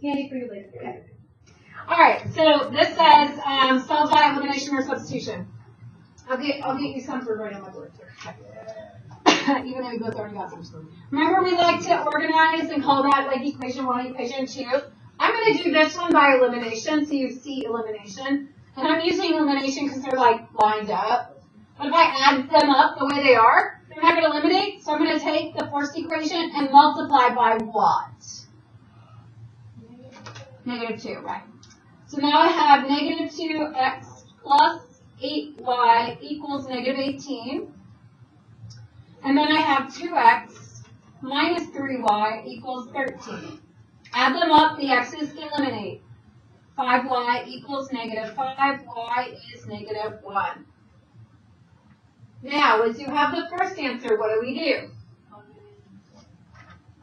Candy for you later. Okay. All right, so this says solve by elimination or substitution. I'll get you some for right on my board too. Even though we both already got some. Remember we like to organize and call that like equation 1, equation 2. I'm going to do this one by elimination, so you see elimination. And I'm using elimination because they're like lined up. But if I add them up the way they are, they're not going to eliminate. So I'm going to take the first equation and multiply by what? -2, right. So now I have -2x plus 8y equals -18. And then I have 2x minus 3y equals 13. Add them up, the x's eliminate. 5y equals -5, y is -1. Now, once you have the first answer, what do?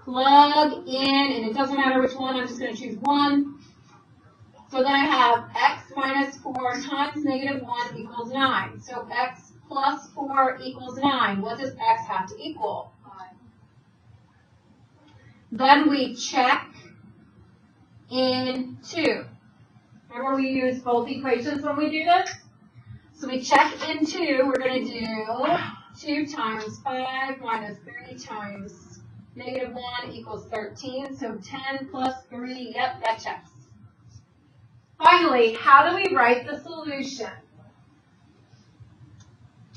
Plug in, and it doesn't matter which one, I'm just going to choose one. So then I have x minus 4 times -1 equals 9. So x plus 4 equals 9. What does x have to equal? 5. Then we check in 2. Remember we use both equations when we do this? So we check in 2. We're going to do 2 times 5 minus 3 times -1 equals 13. So 10 plus 3, yep, that checks. Finally, how do we write the solution?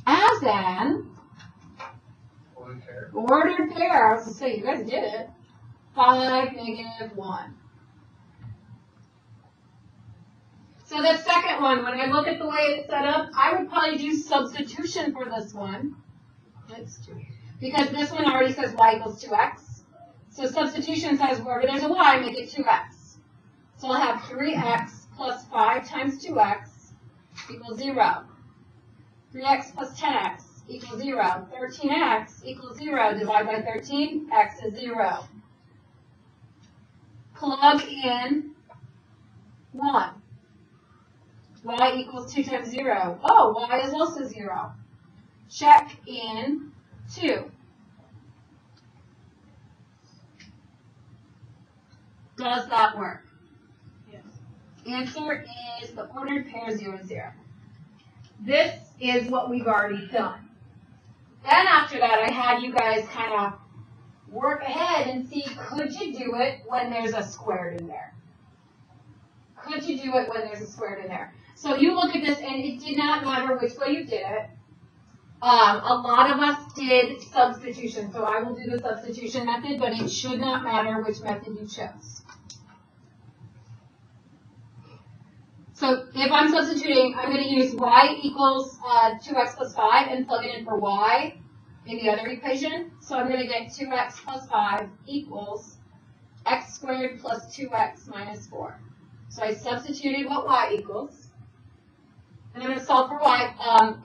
As an ordered pair. I was going to say, you guys did it. 5, -1. So the second one, when I look at the way it's set up, I would probably do substitution for this one. Because this one already says y equals 2x. So substitution says wherever there's a y, make it 2x. So I'll have 3x plus 5 times 2x equals 0. 3x plus 10x equals 0. 13x equals 0. Divide by 13, x is 0. Plug in 1. Y equals 2 times 0. Oh, y is also 0. Check in 2. Does that work? Yes. Answer is the ordered pair 0, 0. This is what we've already done. Then after that, I had you guys kind of work ahead and see, could you do it when there's a squared in there? Could you do it when there's a squared in there? So you look at this, and it did not matter which way you did it. A lot of us did substitution, so I will do the substitution method, but it should not matter which method you chose. So if I'm substituting, I'm going to use y equals 2x plus 5 and plug it in for y in the other equation. So I'm going to get 2x plus 5 equals x squared plus 2x minus 4. So I substituted what y equals. And I'm going to solve for y.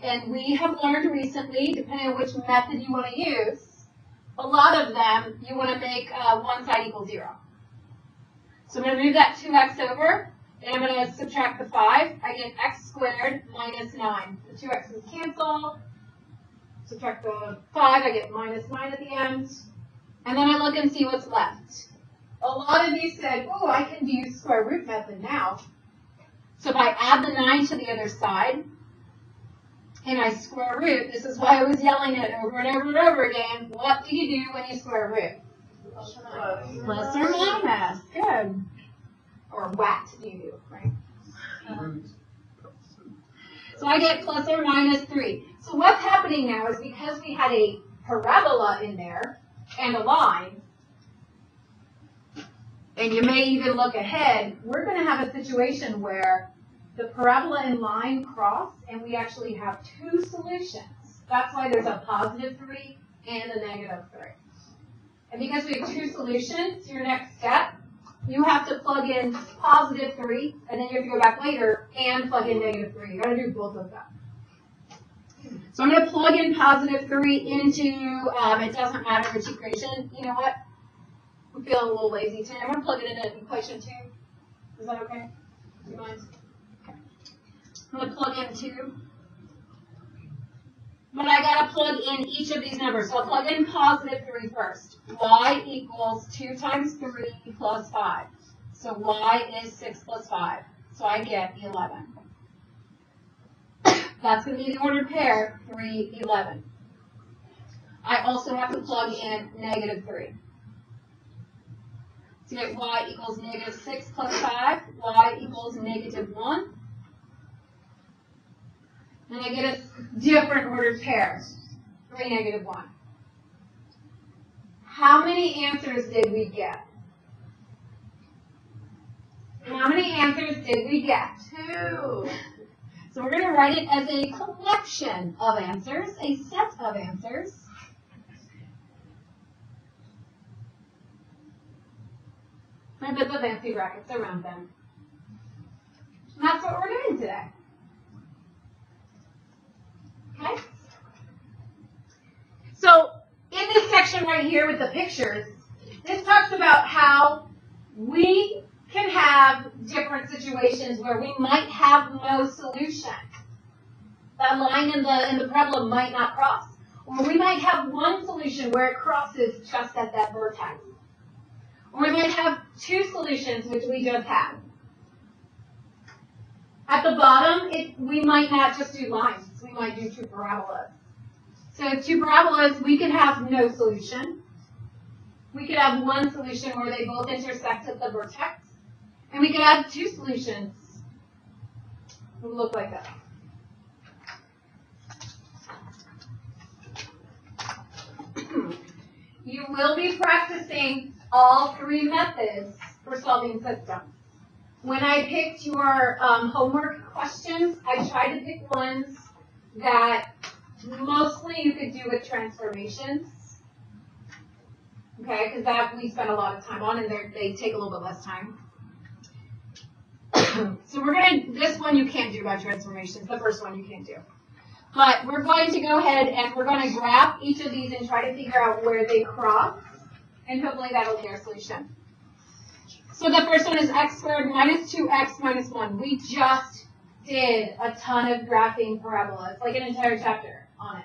And we have learned recently, depending on which method you want to use, a lot of them, you want to make one side equal 0. So I'm going to move that 2x over, and I'm going to subtract the 5. I get x squared minus 9. The 2x's cancel. Subtract the 5, I get minus 9 at the end. And then I look and see what's left. A lot of you said, oh, I can do square root method now. So if I add the 9 to the other side, and I square root, this is why I was yelling it over and over and over again, what do you do when you square root? Plus or minus. Good. Or what do you do, right? So I get plus or minus 3. So what's happening now is because we had a parabola in there and a line, and you may even look ahead, we're going to have a situation where the parabola and line cross, and we actually have 2 solutions. That's why there's a positive 3 and a negative 3. And because we have 2 solutions, your next step, you have to plug in positive 3, and then you have to go back later and plug in negative 3. You've got to do both of them. So I'm going to plug in positive 3 into, it doesn't matter which equation. You know what? I'm feeling a little lazy today. I'm going to plug it into equation 2. Is that okay? Do you mind? Okay. I'm going to plug in 2. But I got to plug in each of these numbers. So I'll plug in positive 3 first. Y equals 2 times 3 plus 5. So y is 6 plus 5. So I get 11. That's going to be the ordered pair, 3, 11. I also have to plug in negative 3. So get y equals negative 6 plus 5, y equals negative 1. And I get a different ordered pair, 3, negative 1. How many answers did we get? How many answers did we get? 2. So we're going to write it as a collection of answers, a set of answers. And put the fancy brackets around them. And that's what we're doing today. Okay? So in this section right here with the pictures, this talks about how we can have different situations where we might have no solution. That line in the problem might not cross. Or we might have one solution where it crosses just at that vertex. Or we might have 2 solutions, which we just had. At the bottom, we might not just do lines. We might do 2 parabolas. So 2 parabolas, we could have no solution. We could have one solution where they both intersect at the vertex. And we could have 2 solutions that look like that. You will be practicing all 3 methods for solving systems. When I picked your homework questions, I tried to pick ones that mostly you could do with transformations. Okay, because that we spend a lot of time on, and they take a little bit less time. So this one you can't do by transformations. The first one you can't do. But we're going to go ahead and we're going to graph each of these and try to figure out where they cross. And hopefully that'll be our solution. So the first one is x squared minus 2x minus 1. We just did a ton of graphing parabolas, like an entire chapter on it.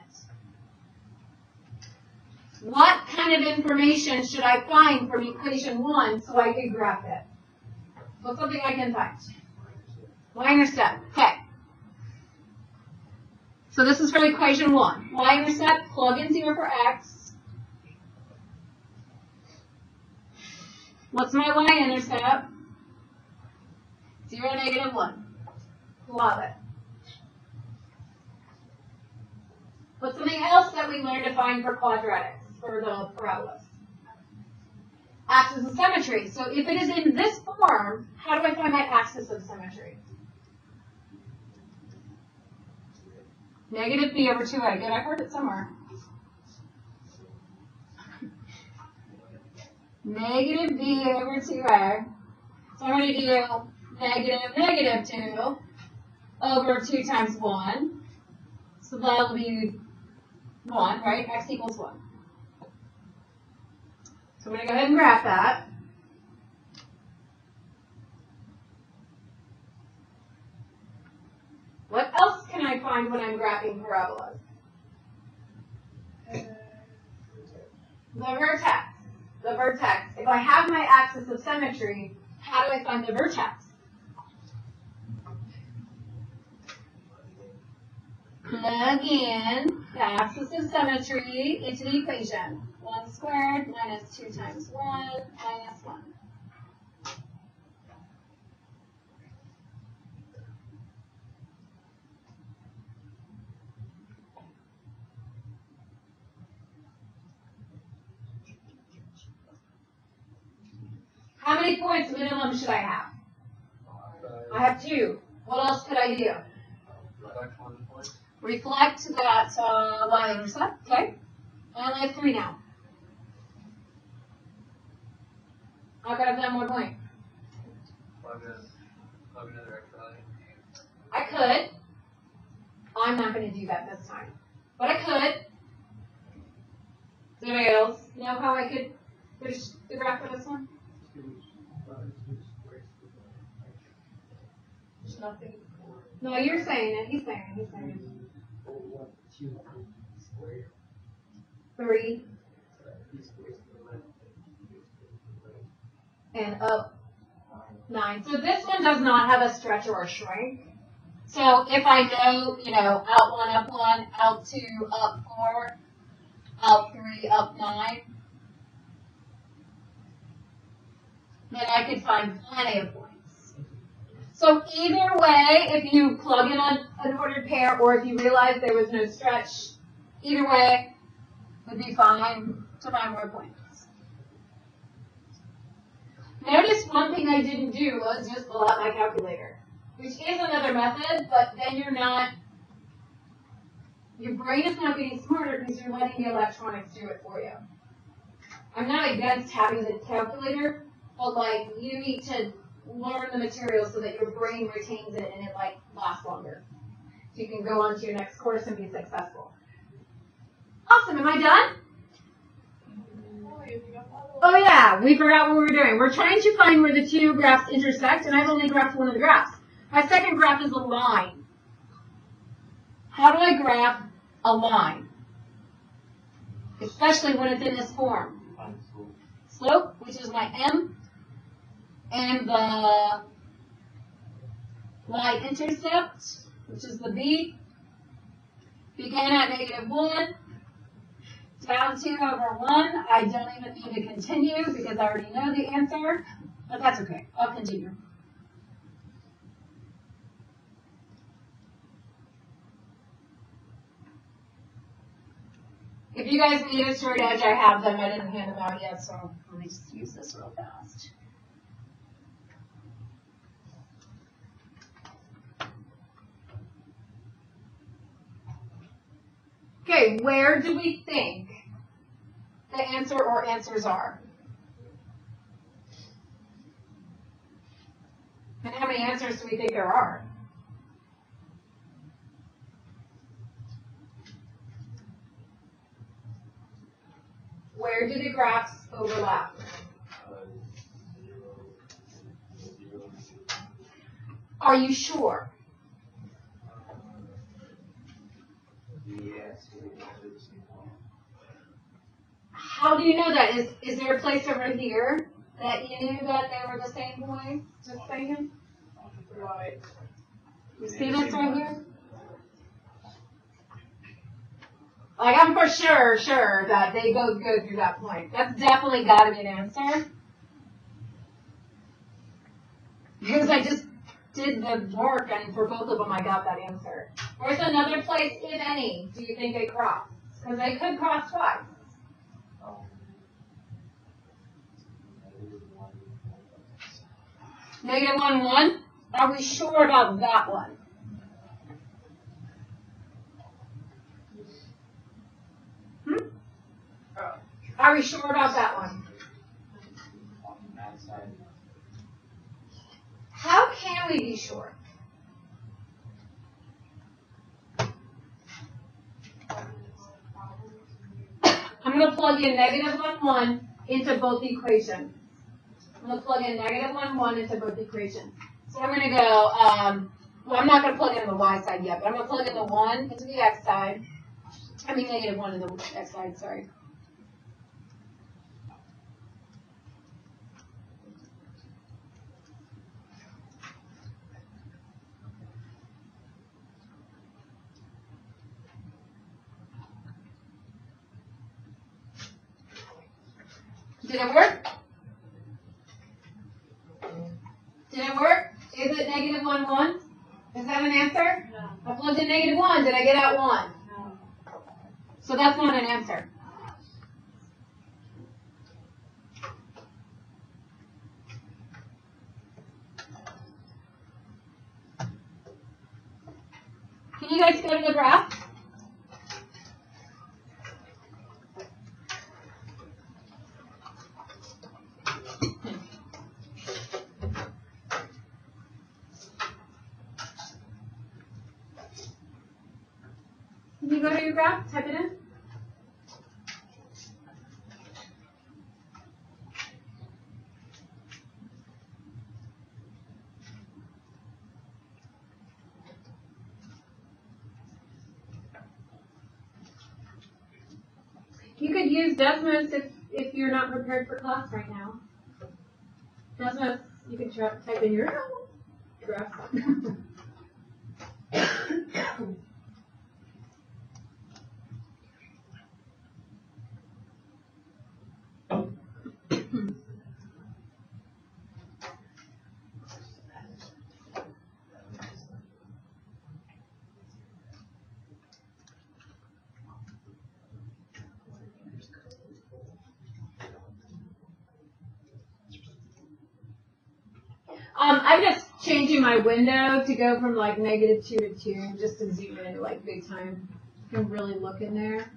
What kind of information should I find from equation 1 so I could graph it? What's something I can find? Y-intercept. Okay. So this is for equation 1. Y-intercept, plug in 0 for x. What's my y-intercept? 0, negative 1. Love it. What's something else that we learned to find for quadratics, for the parabolas? Axis of symmetry. So if it is in this form, how do I find my axis of symmetry? Negative b over 2a. Did I heard it somewhere? Negative b over 2a. So I'm going to do negative negative 2 over 2 times 1. So that'll be 1, right? X equals 1. So I'm going to go ahead and graph that. What else can I find when I'm graphing parabolas? The vertex. The vertex. If I have my axis of symmetry, how do I find the vertex? Plug in the axis of symmetry into the equation. 1 squared minus 2 times 1 minus 1. How many points minimum should I have? I have 2. What else could I do? Reflect that y-intercept, okay? I only have 3 now. I could have done 1 point. I could. I'm not going to do that this time. But I could. Does anybody else know how I could finish the graph for this one? Nothing. No, you're saying it. He's saying it. He's saying it. 3. And up. 9. So this one does not have a stretch or a shrink. So if I know, out 1, up 1, out 2, up 4, out 3, up 9, then I could find plenty of points. So either way, if you plug in an ordered pair or if you realize there was no stretch, either way would be fine to find more points. Notice one thing I didn't do was just pull out my calculator, which is another method, but then your brain is not getting smarter because you're letting the electronics do it for you. I'm not against having the calculator, but you need to learn the material so that your brain retains it and it lasts longer. So you can go on to your next course and be successful. Awesome, am I done? Oh yeah, we forgot what we were doing. We're trying to find where the two graphs intersect, and I've only graphed one of the graphs. My second graph is a line. How do I graph a line? Especially when it's in this form. Slope, which is my M, and the y-intercept, which is the B, began at -1. Down 2 over 1, I don't even need to continue because I already know the answer, but that's okay. I'll continue. If you guys need a straight edge, I have them. I didn't hand them out yet, so let me just use this real fast. Okay, where do we think the answer or answers are? And how many answers do we think there are? Where do the graphs overlap? Are you sure? How do you know that? Is there a place over here that you knew that they were the same point? Just saying. You see this right here? I'm for sure that they both go through that point. That's definitely got to be an answer. Because I just did the work, and for both of them, I got that answer. Where's another place, if any, do you think they cross? Because they could cross twice. -1, 1. Are we sure about that one? Are we sure about that one? How can we be sure? I'm going to plug in -1, 1 into both equations. I'm going to plug in -1, 1 into both equations. So I'm going to go, well, I'm not going to plug in the y side yet, but I'm going to plug in the 1 into the x side. I mean -1 into the x side, sorry. Did it work? Did it work? Is it -1, 1? Is that an answer? No. I plugged in -1. Did I get out 1? No. So that's not an answer. Can you guys go to the graph? Can you go to your graph? Type it in. You could use Desmos if you're not prepared for class right now. Desmos You can type in your address. I'm just changing my window to go from like -2 to 2, just to zoom in like big time. You can really look in there.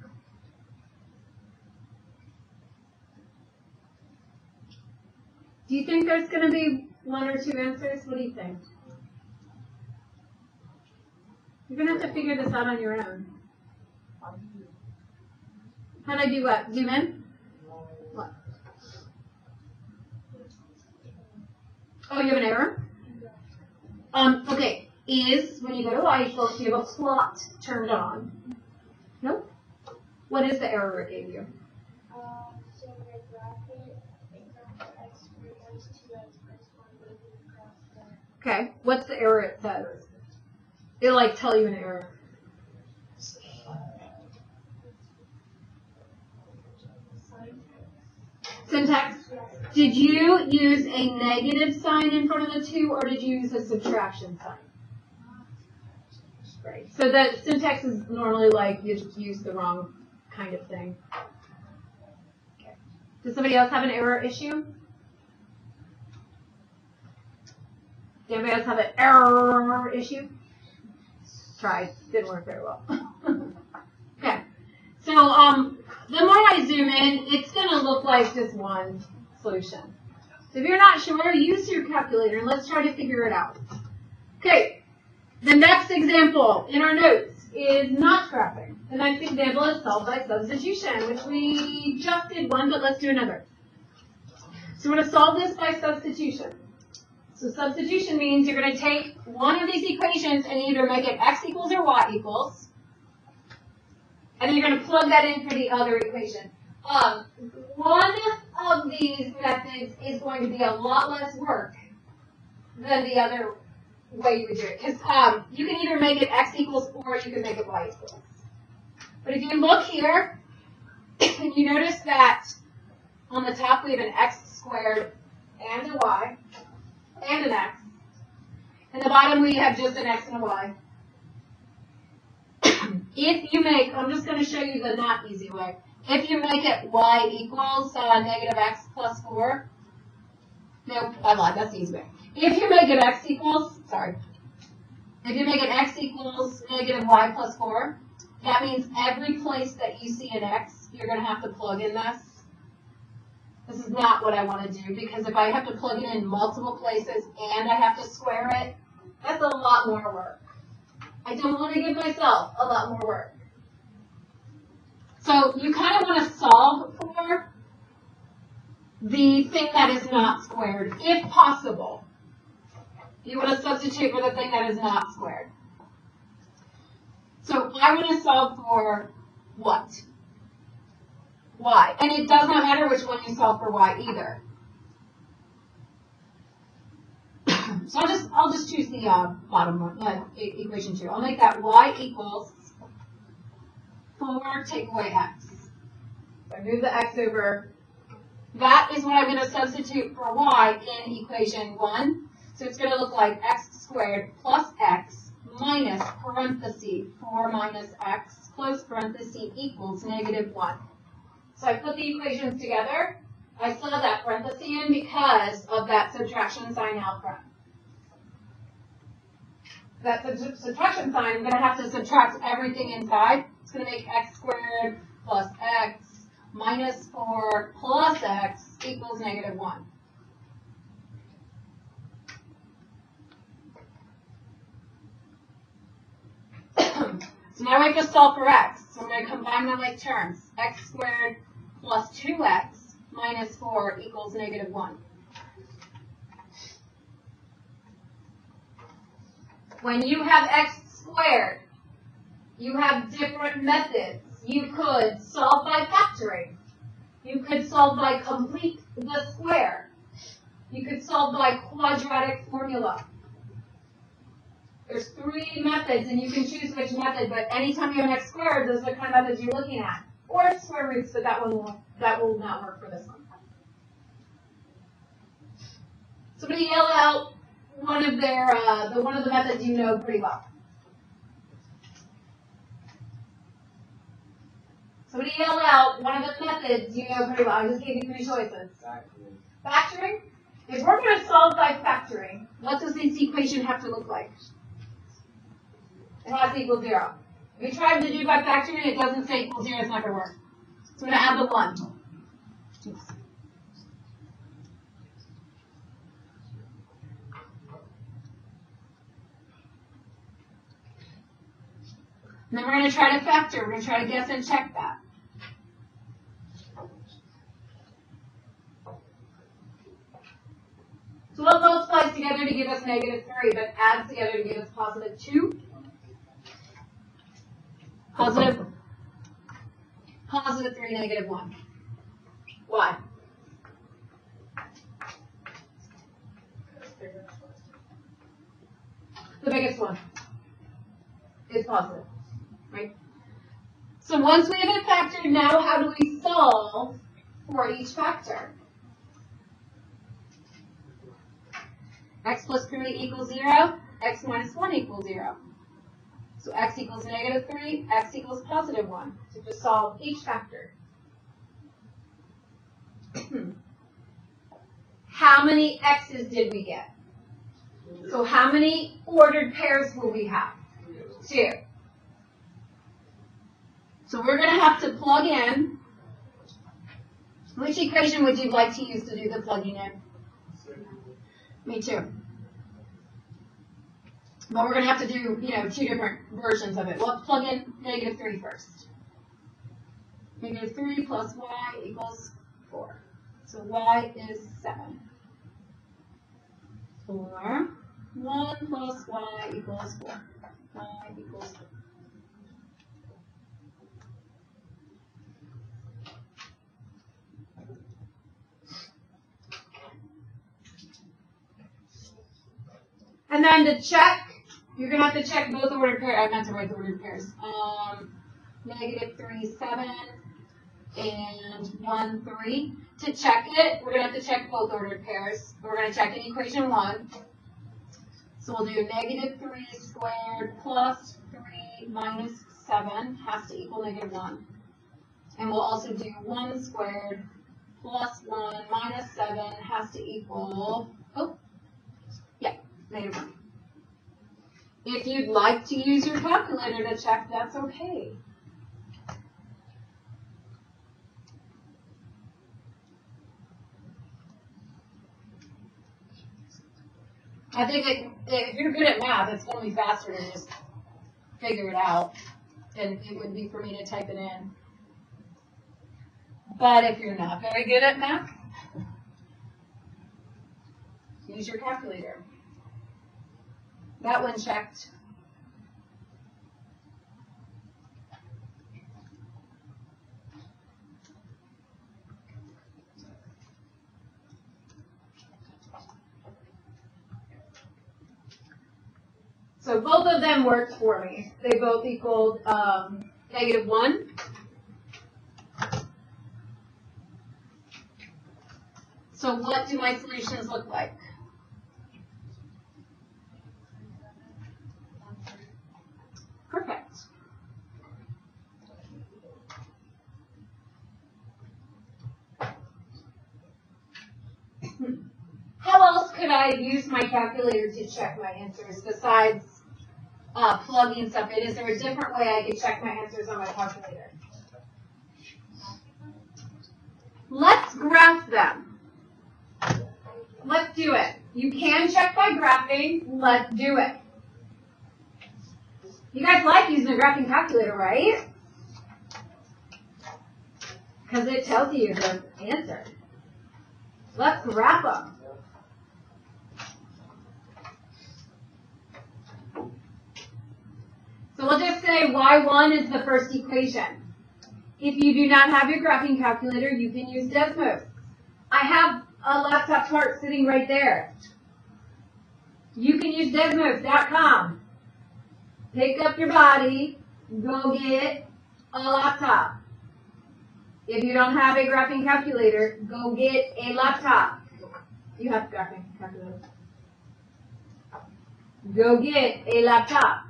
Do you think there's going to be 1 or 2 answers? What do you think? You're going to have to figure this out on your own. How'd I do what? Zoom in? What? Oh, you have an error? Okay. Is, when you go to y equals, you have a plot turned on. Nope. What is the error it gave you? So the bracket, example x equals 2x plus 1 would be across the... Okay. What's the error it says? It'll like tell you an error. Syntax. Did you use a negative sign in front of the 2, or did you use a subtraction sign? Right. So the syntax is normally like you just use the wrong kind of thing. Okay. Does somebody else have an error issue? Does anybody else have an error issue? Tried. Didn't work very well. Okay. So the more I zoom in, it's going to look like just one solution. So if you're not sure, use your calculator and let's try to figure it out. Okay. The next example in our notes is not graphing. The next example is solved by substitution, which we just did one, but let's do another. So we're going to solve this by substitution. So substitution means you're going to take one of these equations and either make it x equals or y equals, and then you're going to plug that in for the other equation. One of these methods is going to be a lot less work than the other way you would do it. Because you can either make it x equals or you can make it y equals. But if you look here, you notice that on the top we have an x squared and a y and an x. And the bottom we have just an x and a y. If you make, I'm just going to show you the not easy way. If you make it y equals negative x plus 4, nope, I lied, that's the easy way. If you make it x equals, if you make it x equals negative y plus 4, that means every place that you see an x, you're going to have to plug in this. This is not what I want to do, because if I have to plug it in multiple places and I have to square it, that's a lot more work. I don't want to give myself a lot more work. So you kind of want to solve for the thing that is not squared, if possible. You want to substitute for the thing that is not squared. So I want to solve for what? Y. And it does not matter which one you solve for y either. So I'll just choose the bottom one, equation 2. I'll make that y equals 4 take away x. So I move the x over. That is what I'm going to substitute for y in equation 1. So it's going to look like x squared plus x minus parenthesis 4 minus x close parenthesis equals negative 1. So I put the equations together. I saw that parenthesis in because of that subtraction sign out front. That subtraction sign, I'm going to have to subtract everything inside. It's going to make x squared plus x minus 4 plus x equals negative 1. So now we have to solve for x. So we're going to combine my like terms. X squared plus 2x minus 4 equals negative 1. When you have x squared, you have different methods. You could solve by factoring. You could solve by complete the square. You could solve by quadratic formula. There's 3 methods, and you can choose which method, but anytime you have an x squared, those are the kind of methods you're looking at. Or square roots, but that will not work for this one. Somebody yell out one of the methods you know pretty well. Somebody yell out one of the methods you know pretty well. I just gave you 3 choices. Factoring? If we're going to solve by factoring, what does this equation have to look like? It has to equal 0. If we tried to do by factoring and it doesn't say equal 0, it's not going to work. So I'm going to add the 1. And then we're going to try to factor. We're going to try to guess and check that. So what multiplies together to give us negative 3, but adds together to give us positive 2? Positive 3, negative 1. Why? The biggest one is positive, right? So once we have it factored, now how do we solve for each factor? X plus 3 equals 0, x minus 1 equals 0. So x equals negative 3, x equals positive 1. So just solve each factor. How many x's did we get? So how many ordered pairs will we have? 2. So we're going to have to plug in. Which equation would you like to use to do the plugging in? Me too. But we're going to have to do, 2 different versions of it. We'll plug in negative 3 first. Negative 3 plus y equals 4. So y is 7. 4. 1 plus y equals 4. Y equals 4. And then to check, you're going to have to check both ordered pairs. I meant to write the ordered pairs. Negative 3, 7, and 1, 3. To check it, we're going to have to check both ordered pairs. We're going to check in equation 1. So we'll do negative 3 squared plus 3 minus 7 has to equal negative 1. And we'll also do 1 squared plus 1 minus 7 has to equal, negative 1. If you'd like to use your calculator to check, that's okay. I think if you're good at math, it's going to be faster to just figure it out than it would be for me to type it in. But if you're not very good at math, use your calculator. That one checked. So both of them worked for me. They both equaled negative 1. So what do my solutions look like? Perfect. How else could I use my calculator to check my answers besides plugging stuff in? Is there a different way I could check my answers on my calculator? Let's graph them. Let's do it. You can check by graphing. Let's do it. You guys like using a graphing calculator, right? Because it tells you the answer. Let's graph them. So we'll just say y1 is the first equation. If you do not have your graphing calculator, you can use Desmos. I have a laptop part sitting right there. You can use Desmos.com. Pick up your body, go get a laptop. If you don't have a graphing calculator, go get a laptop. You have a graphing calculator. Go get a laptop.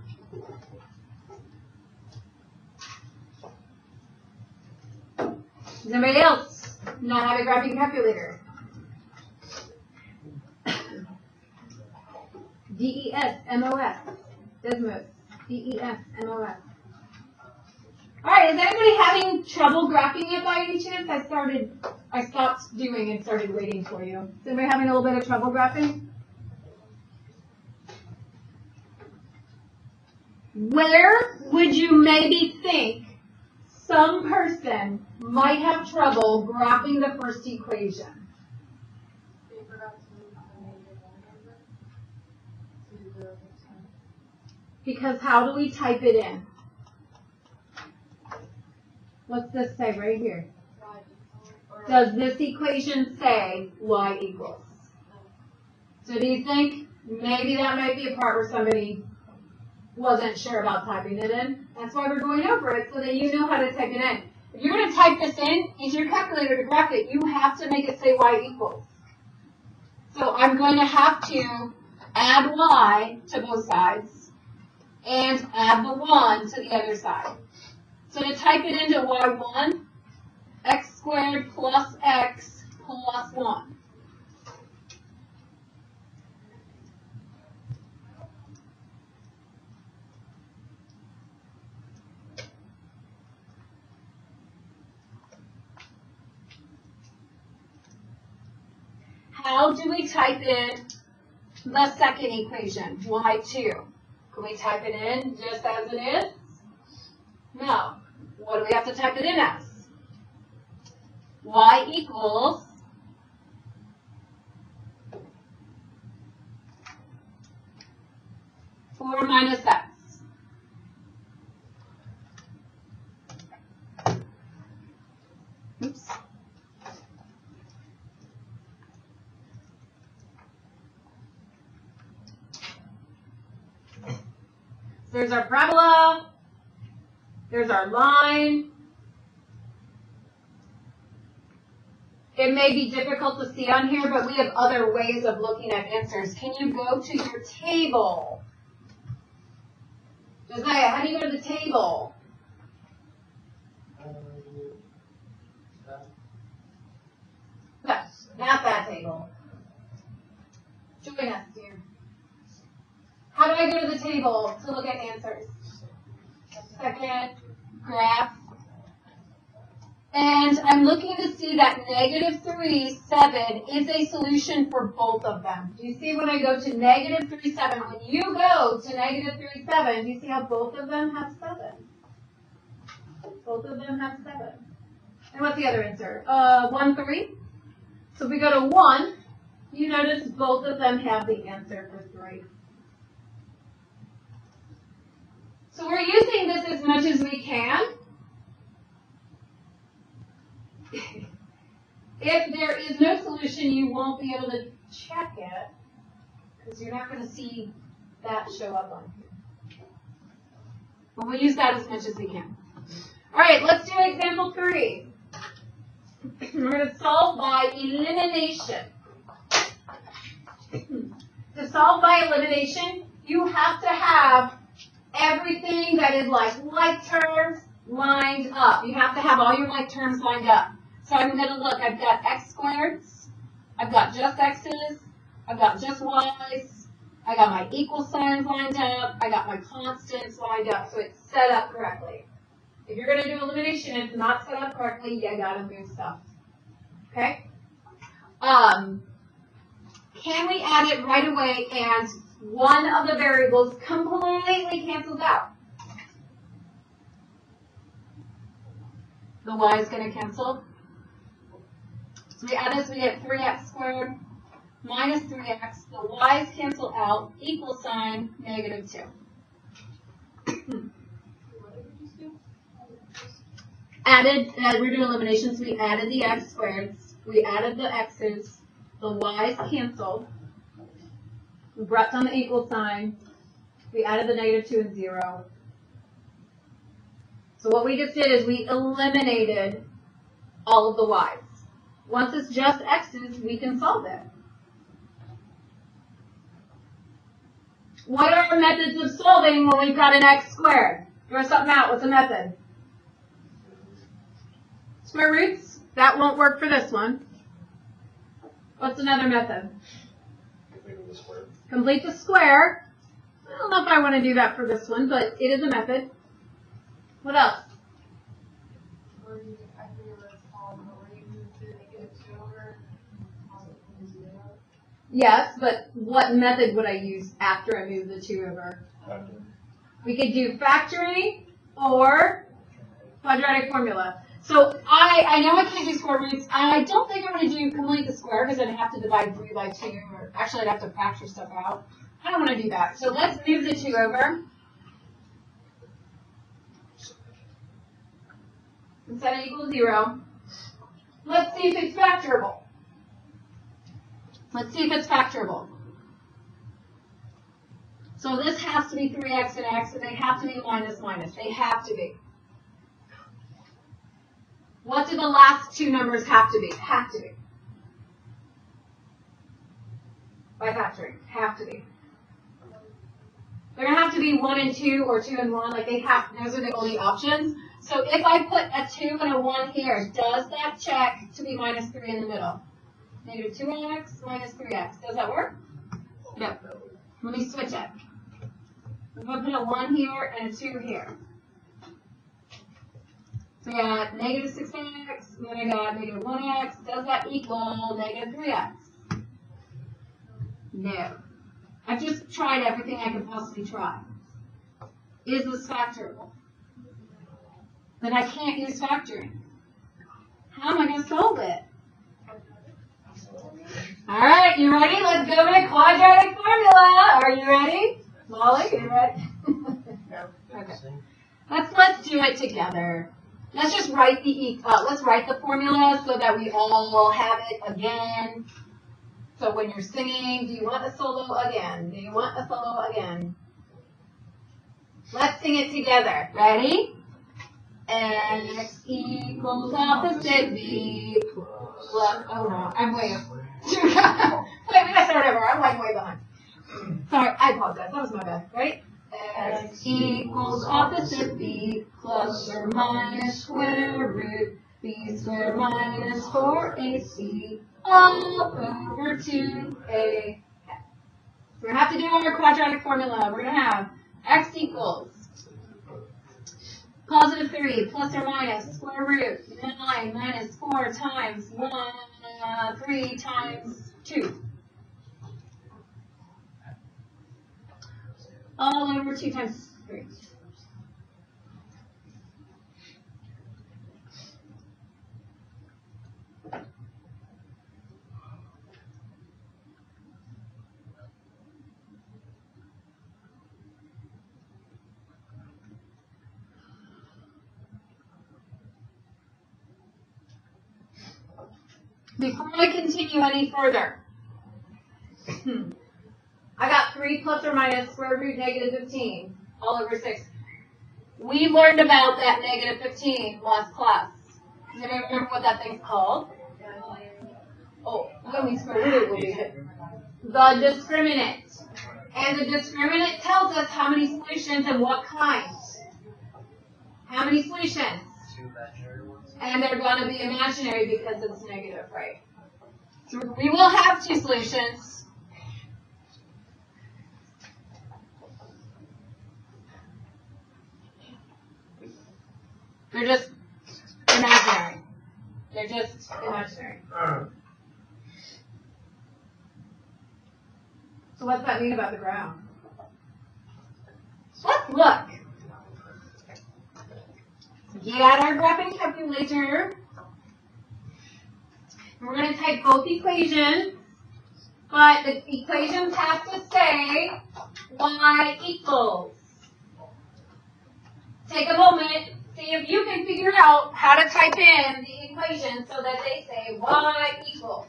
Does anybody else not have a graphing calculator? DESMOS. Desmos. DESMOS. Alright, is anybody having trouble graphing it by any chance? I stopped doing and started waiting for you. Is anybody having a little bit of trouble graphing? Where would you maybe think some person might have trouble graphing the first equation? Because how do we type it in? What's this say right here? Does this equation say y equals? So do you think maybe that might be a part where somebody wasn't sure about typing it in? That's why we're going over it, so that you know how to type it in. If you're going to type this in into your calculator to graph it, you have to make it say y equals. So I'm going to have to add y to both sides and add the 1 to the other side. So to type it into y1, x squared plus x plus 1. How do we type in the second equation, y2? Can we type it in just as it is? No. What do we have to type it in as? Y equals four minus x. Oops. There's our parabola. There's our line. It may be difficult to see on here, but we have other ways of looking at answers. Can you go to your table? Josiah, how do you go to the table? No, not that table. Join us, dear. How do I go to the table to look at answers? Second graph. And I'm looking to see that -3, 7 is a solution for both of them. Do you see when I go to -3, 7? When you go to -3, 7, do you see how both of them have 7? Both of them have 7. And what's the other answer? 1, 3. So if we go to 1, you notice both of them have the answer for 3. So we're using this as much as we can. If there is no solution, you won't be able to check it because you're not going to see that show up on here. But we'll use that as much as we can. All right, let's do example 3. We're going to solve by elimination. To solve by elimination, you have to have everything that is like terms lined up. You have to have all your like terms lined up. So I'm going to look, I've got x squareds, I've got just x's, I've got just y's, I got my equal signs lined up, I got my constants lined up, so it's set up correctly. If you're going to do elimination and it's not set up correctly, you got to move stuff. Okay? Can we add it right away and one of the variables completely cancels out? The y is going to cancel. So we add this, we get 3x squared minus 3x. The y's cancel out, equal sign, -2. We're doing eliminations, we added the x squareds, we added the x's, The y's canceled. We brought down the equal sign. We added the negative 2 and 0. So what we just did is we eliminated all of the y's. Once it's just x's, we can solve it. What are our methods of solving when we've got an x squared? Throw something out. What's a method? Square roots? That won't work for this one. What's another method? Complete the square. I don't know if I want to do that for this one, but it is a method. What else? Yes, but what method would I use after I move the 2 over? We could do factoring or quadratic formula. So I know I can't do square roots. I don't think I'm going to do complete the square because I'd have to divide 3 by 2, or actually I'd have to factor stuff out. I don't want to do that. So let's move the 2 over. And set it equal to 0. Let's see if it's factorable. Let's see if it's factorable. So this has to be 3x and x, and they have to be minus minus. They have to be. What do the last 2 numbers have to be? Have to be. By factoring. Have to be. They're going to have to be 1 and 2 or 2 and 1. Like they have, those are the only options. So if I put a 2 and a 1 here, does that check to be minus 3 in the middle? Negative 2x minus 3x. Does that work? No. Let me switch it. I'm going to put a 1 here and a 2 here. So I got negative 6x, and then I got negative 1x. Does that equal negative 3x? No. I've just tried everything I could possibly try. Is this factorable? Then I can't use factoring. How am I going to solve it? All right, you ready? Let's go to quadratic formula. Are you ready? Molly, you ready? Okay. Let's do it together. Let's just write the formula so that we all have it again. So when you're singing, do you want a solo again? Do you want a solo again? Let's sing it together. Ready? X equals opposite B plus, oh no, I'm way up. Wait, we gotta start over. I'm like way behind. Sorry, I apologize. That was my bad, right? X equals opposite B plus or minus square root B squared minus 4AC all over 2A. We're going to have to do our quadratic formula. We're going to have X equals positive 3 plus or minus square root 9 minus 4 times 3 times 2. All over 2 times 3. Before I continue any further, I got 3 plus or minus square root negative 15 all over 6. We learned about that negative 15 last class. Does anybody remember what that thing's called? Oh, what means square root will be it? The discriminant. And the discriminant tells us how many solutions and what kind. How many solutions? And they're going to be imaginary because it's negative, right? So we will have 2 solutions. They're just imaginary. They're just imaginary. So what's that mean about the ground? Let's look. Get out our graphing calculator. We're going to type both equations, but the equations have to say y equals. Take a moment, see if you can figure out how to type in the equation so that they say y equals.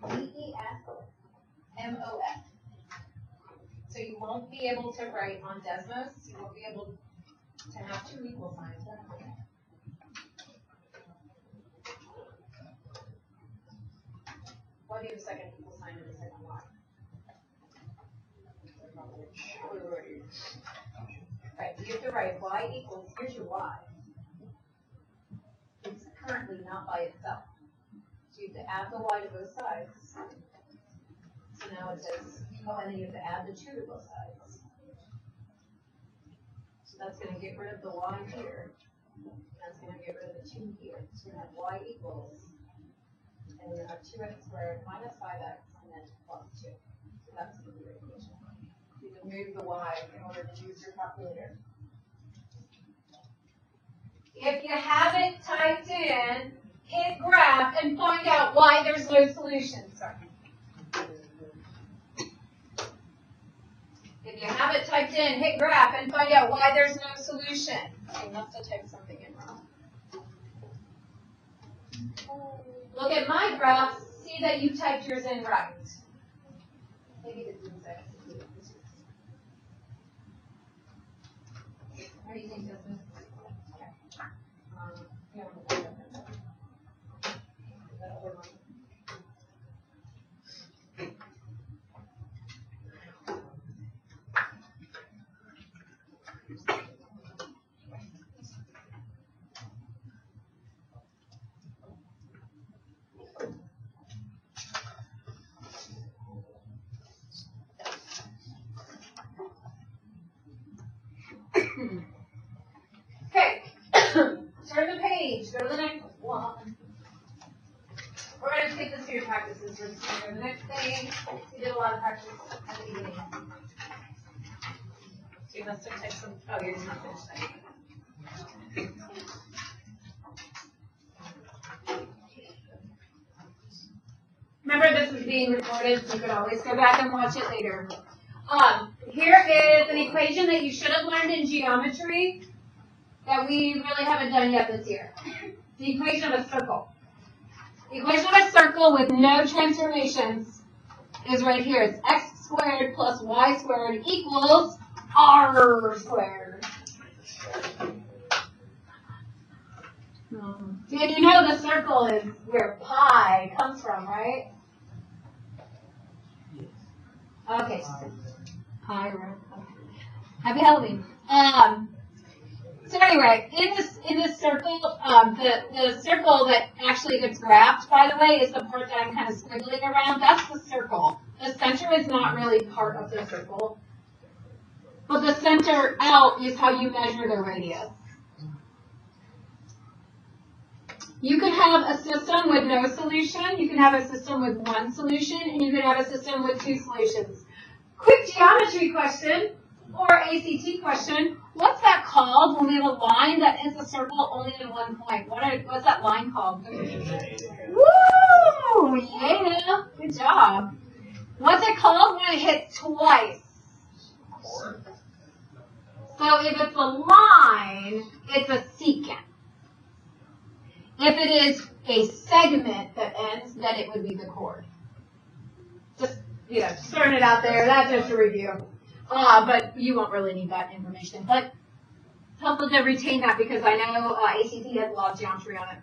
D-E-S-M-O-S. So you won't be able to write on Desmos. You won't be able to have two equal signs. Why do you have a second equal sign and a second y? Right, you have to write y equals, here's your y. It's currently not by itself. So you have to add the y to both sides. So now it says, oh, and then you have to add the 2 to both sides. So that's going to get rid of the y here. That's going to get rid of the 2 here. So we're going to have y equals, and we're going to have 2x squared minus 5x, and then plus 2. So that's going to be the equation. You can move the y in order to use your calculator. If you have it typed in, hit graph and find out why there's no solution. Sorry. If you have it typed in, hit graph and find out why there's no solution. I must have typed something in wrong. Look at my graph, see that you typed yours in right. Maybe this is second. How do you think this is? Okay, turn the page, go to the next one. We're going to take this through your practices. We're just going to go to the next thing. We did a lot of practice at the beginning. So you must have typed some, oh, you're just not finished typing. Remember, this is being recorded, so you can always go back and watch it later. Here is an equation that you should have learned in geometry that we really haven't done yet this year. The equation of a circle. The equation of a circle with no transformations is right here. It's x squared plus y squared equals r squared. And you know the circle is where pi comes from, right? Okay. Pi, right? Okay. Happy Halloween. So anyway, in this circle, the circle that actually gets graphed, by the way, is the part that I'm kind of squiggling around. That's the circle. The center is not really part of the circle. But the center out is how you measure the radius. You can have a system with no solution, you can have a system with one solution, and you can have a system with two solutions. Quick geometry question, or ACT question, what's that called when we have a line that hits a circle only in one point? What's that line called? Woo! Yeah, good job. What's it called when it hits twice? So if it's a line, it's a secant. If it is a segment that ends, then it would be the chord. Just, just throwing it out there. That's just a review. But you won't really need that information. But it's helpful to retain that because I know ACT has a lot of geometry on it.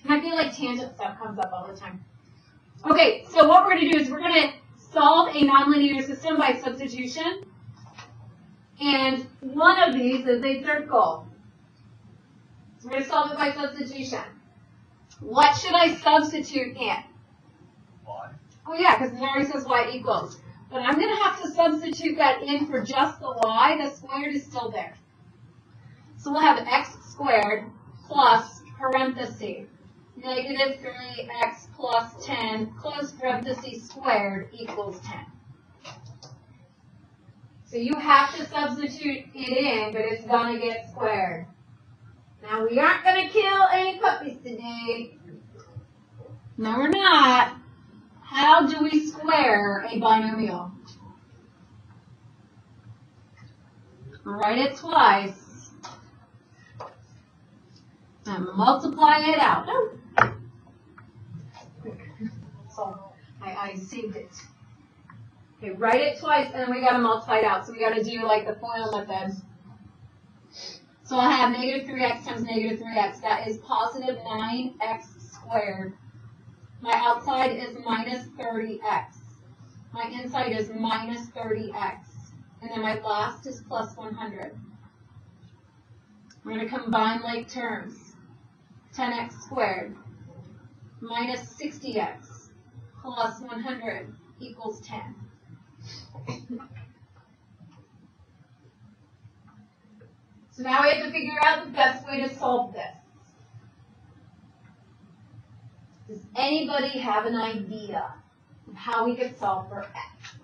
And I feel like tangent stuff comes up all the time. Okay, so what we're going to do is we're going to solve a nonlinear system by substitution. And one of these is a circle. We're going to solve it by substitution. What should I substitute in? Y. Oh yeah, because it already says y equals. But I'm going to have to substitute that in for just the y. The squared is still there. So we'll have x squared plus parenthesis negative 3x plus 10 close parenthesis squared equals 10. So you have to substitute it in, but it's going to get squared. Now, we aren't going to kill any puppies today. No, we're not. How do we square a binomial? Write it twice. And multiply it out. So, I saved it. Okay, write it twice, and then we got to multiply it out. So we got to do like the FOIL method. So I'll have negative 3x times negative 3x. That is positive 9x squared. My outside is minus 30x. My inside is minus 30x. And then my last is plus 100. We're going to combine like terms. 10x squared minus 60x plus 100 equals 10. So now we have to figure out the best way to solve this. Does anybody have an idea of how we could solve for x?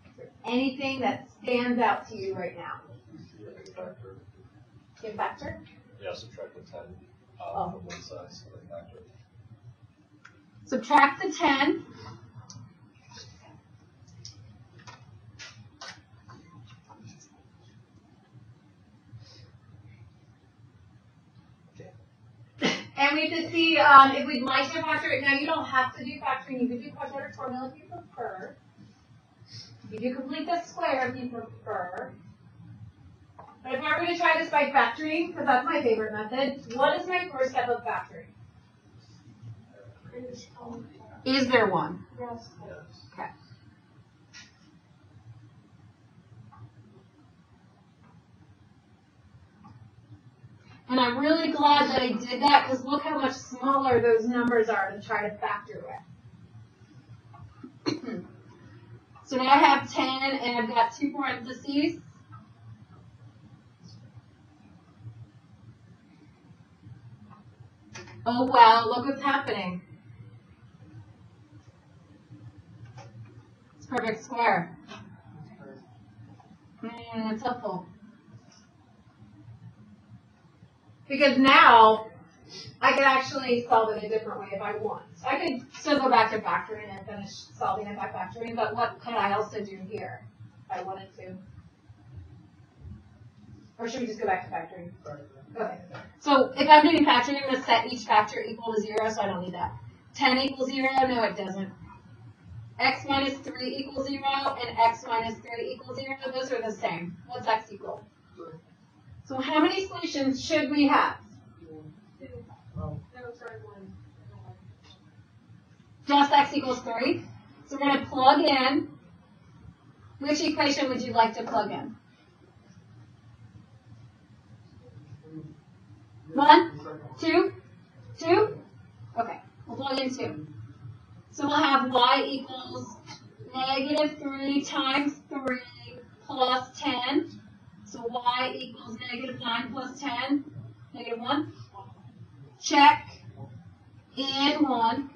Is there anything that stands out to you right now? Give factor? Yeah, subtract the 10 from one side, so they factor. Subtract the 10. And we have to see if we'd like to factor it. Now, you don't have to do factoring. You can do quadratic formula if you prefer. You can complete the square if you prefer. But if we're going to try this by factoring, because that's my favorite method, what is my first step of factoring? Is there one? Yes. Okay. And I'm really glad that I did that, because look how much smaller those numbers are to try to factor with. So now I have 10, and I've got 2 parentheses. Oh, wow, look what's happening. It's perfect square. It's helpful. Because now, I can actually solve it a different way if I want. So I could still go back to factoring and finish solving it by factoring, but what could I also do here if I wanted to? Or should we just go back to factoring? Okay. So if I'm doing factoring, I'm going to set each factor equal to 0, so I don't need that. 10 equals 0? No, it doesn't. X minus 3 equals 0, and x minus 3 equals 0. Those are the same. What's x equal? So how many solutions should we have? 2. No, sorry, 1. Just x equals 3. So we're going to plug in. Which equation would you like to plug in? 1, 2, 2? Okay, we'll plug in 2. So we'll have y equals negative 3 times 3 plus 10. So y equals negative 9 plus 10, negative 1. Check, and 1.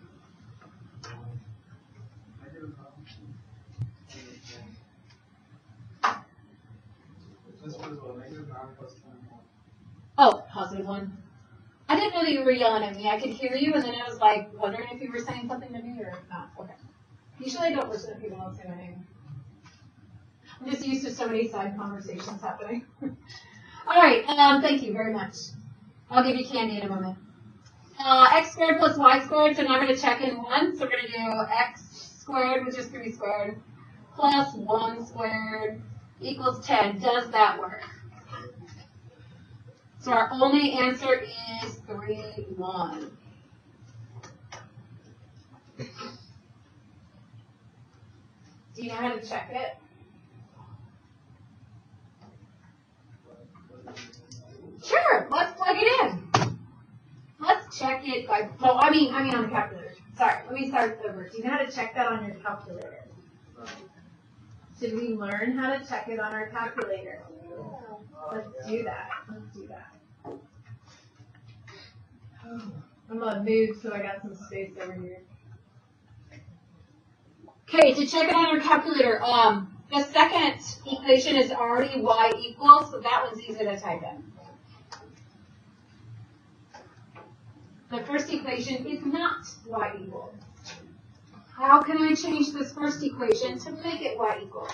Oh, positive 1. I didn't know that you were yelling at me. I could hear you, and then I was like wondering if you were saying something to me or not. Okay. Usually I don't listen to people don't say my name. I'm just used to so many side conversations happening. All right, thank you very much. I'll give you candy in a moment. X squared plus y squared, so now we're going to check in 1. So we're going to do x squared, which is 3 squared, plus 1 squared equals 10. Does that work? So our only answer is 3, 1. Do you know how to check it? Sure, let's plug it in. Let's check it by, well, I mean on the calculator. Sorry, let me start over. Do you know how to check that on your calculator? Should we learn how to check it on our calculator? Let's do that. Let's do that. I'm gonna move so I got some space over here. Okay, to check it on our calculator, the second equation is already y equals, so that one's easy to type in. The first equation is not y equals. How can I change this first equation to make it y equals?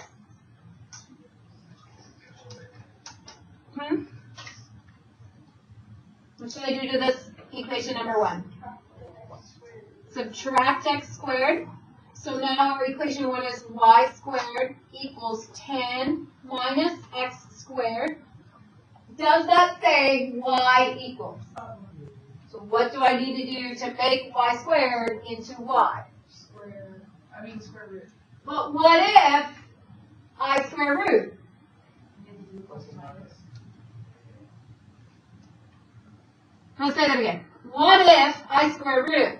What should I do to this equation number 1? subtract x squared. So now our equation 1 is y squared equals 10 minus x squared. Does that say y equals? So what do I need to do to make y squared into y? Square root. But what if I square root? I'll say that again. What if I square root?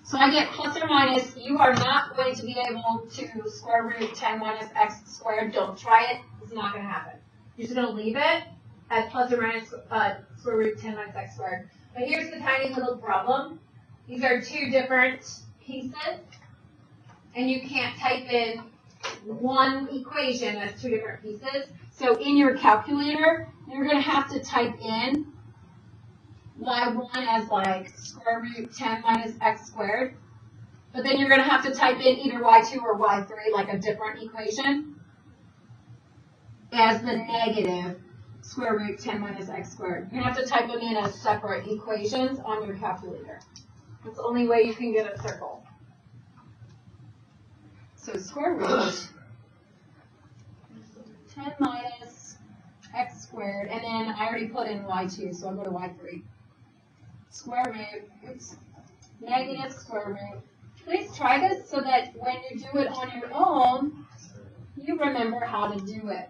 So I get plus or minus. You are not going to be able to square root 10 minus x squared. Don't try it. It's not going to happen. You're just going to leave it at plus or minus square root 10 minus x squared. But here's the tiny little problem. These are two different pieces, and you can't type in one equation as two different pieces. So in your calculator, you're going to have to type in y1 as like square root 10 minus x squared. But then you're going to have to type in either y2 or y3, like a different equation, as the negative square root 10 minus x squared. You're going to have to type them in as separate equations on your calculator. That's the only way you can get a circle. So square root 10 minus x squared, and then I already put in y2, so I'll go to y3. Square root, oops, negative square root. Please try this so that when you do it on your own, you remember how to do it.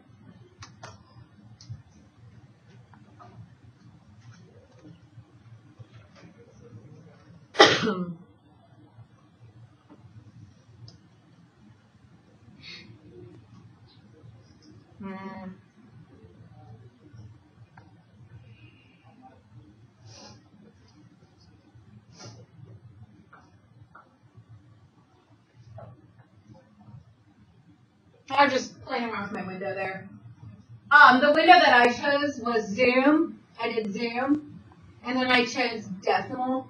I was just playing around with my window there. The window that I chose was zoom. I did zoom. And then I chose decimal.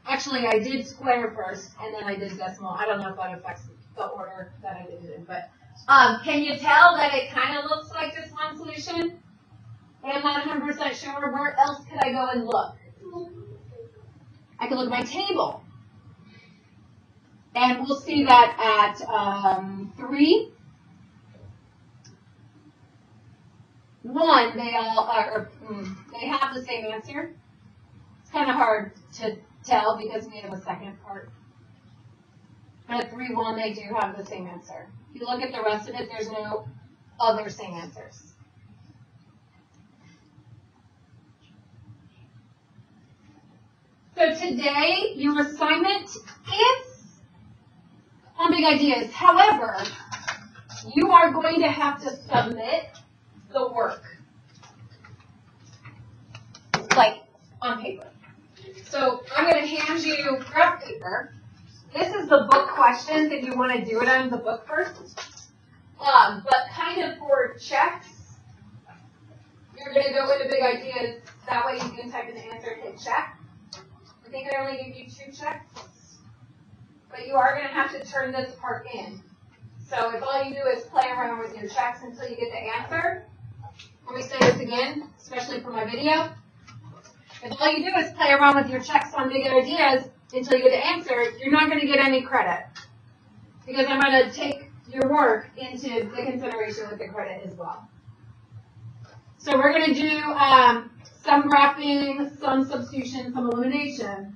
Actually, I did square first, and then I did decimal. I don't know if that affects the order that I did it in. But can you tell that it kind of looks like this one solution? But I'm not 100% sure. Where else could I go and look? I could look at my table. And we'll see that at 3. 1, they all are, they have the same answer. It's kind of hard to tell because we have a second part. But at 3, 1, they do have the same answer. If you look at the rest of it, there's no other same answers. So today, your assignment is on big ideas. However, you are going to have to submit the work, like on paper. So I'm going to hand you graph paper. This is the book questions if you want to do it on the book first. But kind of for checks, you're going to go into big ideas. That way you can type in the answer and hit check. I think I only give you 2 checks. But you are going to have to turn this part in. So if all you do is play around with your checks until you get the answer, let me say this again, especially for my video. If all you do is play around with your checks on big ideas until you get the answer, you're not going to get any credit. Because I'm going to take your work into the consideration with the credit as well. So we're going to do some graphing, some substitution, some elimination.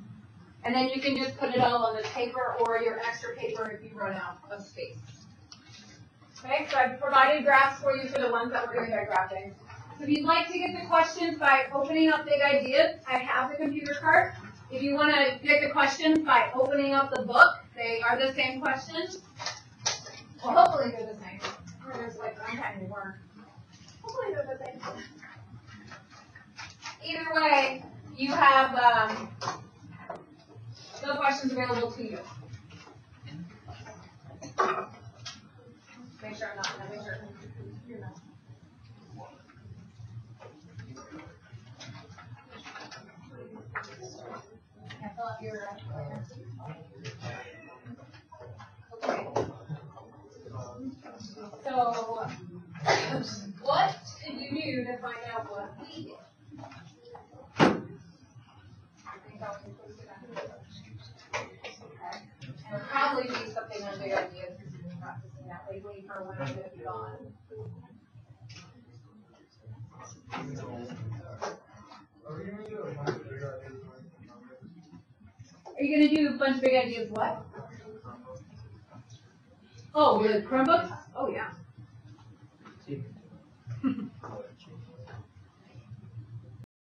And then you can just put it all on the paper or your extra paper if you run out of space. Okay, so I've provided graphs for you for the ones that we're doing by graphing. So if you'd like to get the questions by opening up big ideas, I have the computer card. If you want to get the questions by opening up the book, they are the same questions. Well, hopefully they're the same. Or there's like one kind of work. Hopefully they're the same. Either way, you have the questions available to you. Make sure I'm not going to make sure you're not. I fill out your okay. So, what could you do to find out what we did. I think I'll include it under this. Okay. And it'll probably be something on big ideas because you've been practicing that lately for when I'm going to be gone. Are you going to do a bunch of big ideas what? Oh, the Chromebooks? Oh, yeah.